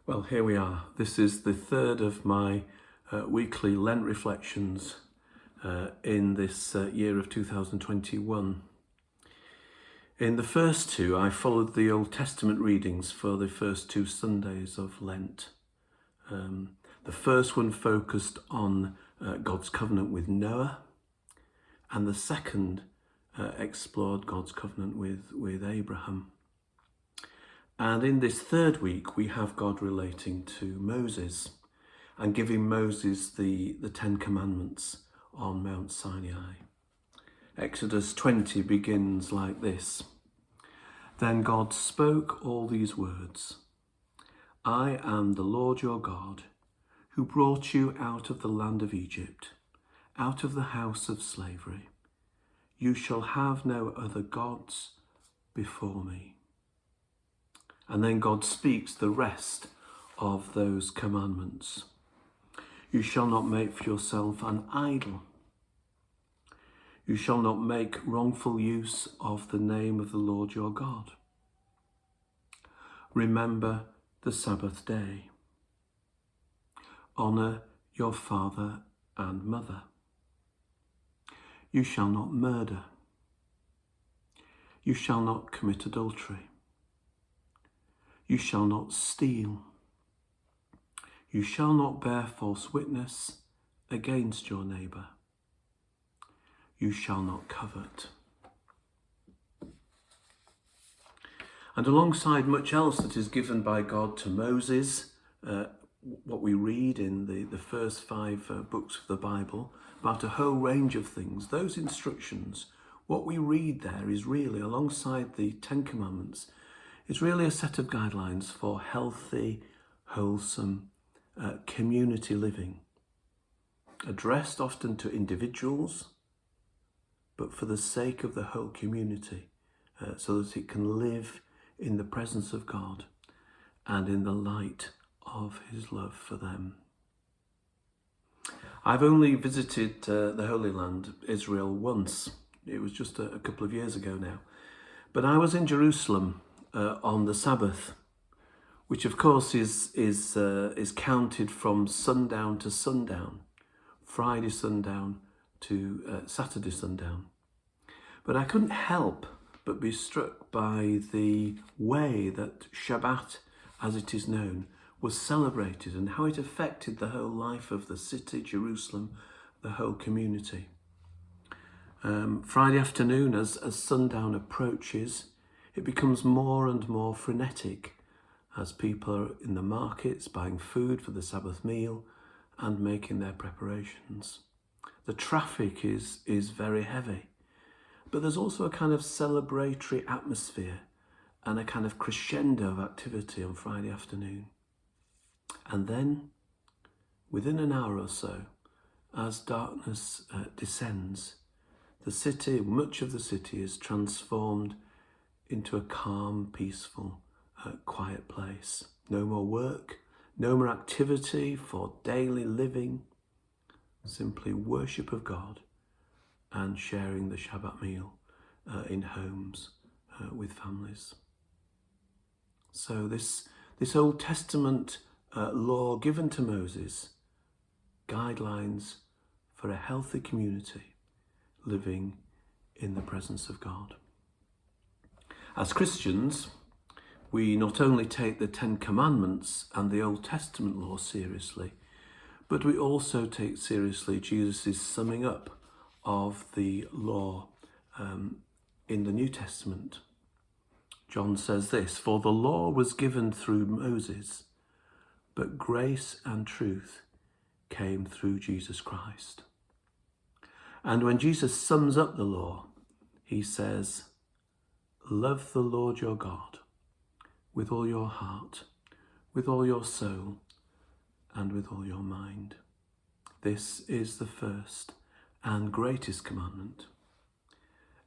Well, here we are. This is the third of my weekly Lent reflections in this year of 2021. In the first two, I followed the Old Testament readings for the first two Sundays of Lent. The first one focused on God's covenant with Noah, and the second explored God's covenant with Abraham. And in this third week, we have God relating to Moses and giving Moses the Ten Commandments on Mount Sinai. Exodus 20 begins like this. Then God spoke all these words. I am the Lord your God, who brought you out of the land of Egypt, out of the house of slavery. You shall have no other gods before me. And then God speaks the rest of those commandments. You shall not make for yourself an idol. You shall not make wrongful use of the name of the Lord your God. Remember the Sabbath day. Honour your father and mother. You shall not murder. You shall not commit adultery. You shall not steal. You shall not bear false witness against your neighbour. You shall not covet. And alongside much else that is given by God to Moses, what we read in the first five books of the Bible, about a whole range of things, those instructions, what we read there is really, alongside the Ten Commandments, it's really a set of guidelines for healthy, wholesome community living, addressed often to individuals, but for the sake of the whole community, so that it can live in the presence of God and in the light of his love for them. I've only visited the Holy Land, Israel, once. It was just a couple of years ago now. But I was in Jerusalem on the Sabbath, which of course is counted from sundown to sundown, Friday sundown to Saturday sundown. But I couldn't help but be struck by the way that Shabbat, as it is known, was celebrated and how it affected the whole life of the city, Jerusalem, the whole community. Friday afternoon, as sundown approaches, it becomes more and more frenetic as people are in the markets buying food for the Sabbath meal and making their preparations. The traffic is very heavy, but there's also a kind of celebratory atmosphere and a kind of crescendo of activity on Friday afternoon. And then, within an hour or so, as darkness descends, the city, much of the city, is transformed into a calm, peaceful, quiet place. No more work, no more activity for daily living, simply worship of God and sharing the Shabbat meal in homes with families. So this Old Testament law given to Moses, guidelines for a healthy community living in the presence of God. As Christians, we not only take the Ten Commandments and the Old Testament law seriously, but we also take seriously Jesus' summing up of the law in the New Testament. John says this, "For the law was given through Moses, but grace and truth came through Jesus Christ." And when Jesus sums up the law, he says, "Love the Lord your God with all your heart, with all your soul, and with all your mind. This is the first and greatest commandment.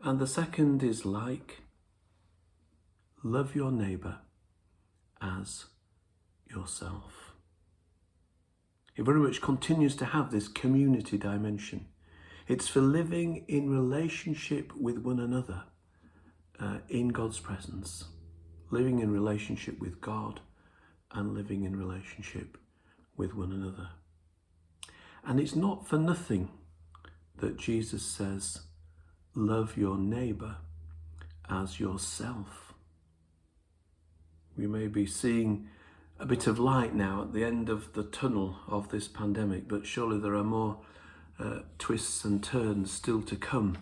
And the second is like, love your neighbour as yourself." It very much continues to have this community dimension. It's for living in relationship with one another, in God's presence, living in relationship with God and living in relationship with one another. And it's not for nothing that Jesus says, love your neighbour as yourself. We may be seeing a bit of light now at the end of the tunnel of this pandemic, but surely there are more twists and turns still to come.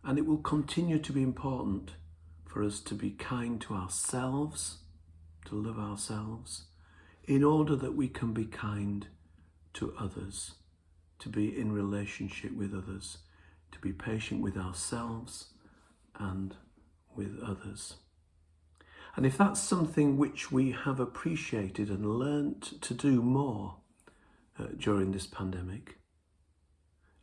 And it will continue to be important for us to be kind to ourselves, to love ourselves, in order that we can be kind to others, to be in relationship with others, to be patient with ourselves and with others. And if that's something which we have appreciated and learnt to do more during this pandemic,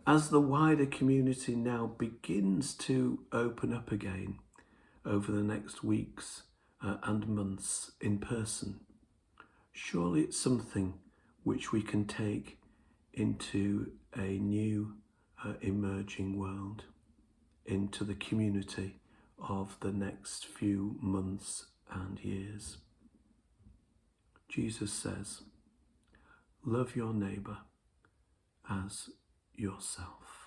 as the wider community now begins to open up again over the next weeks and months in person, surely it's something which we can take into a new emerging world, into the community of the next few months and years. Jesus says, love your neighbour as yourself.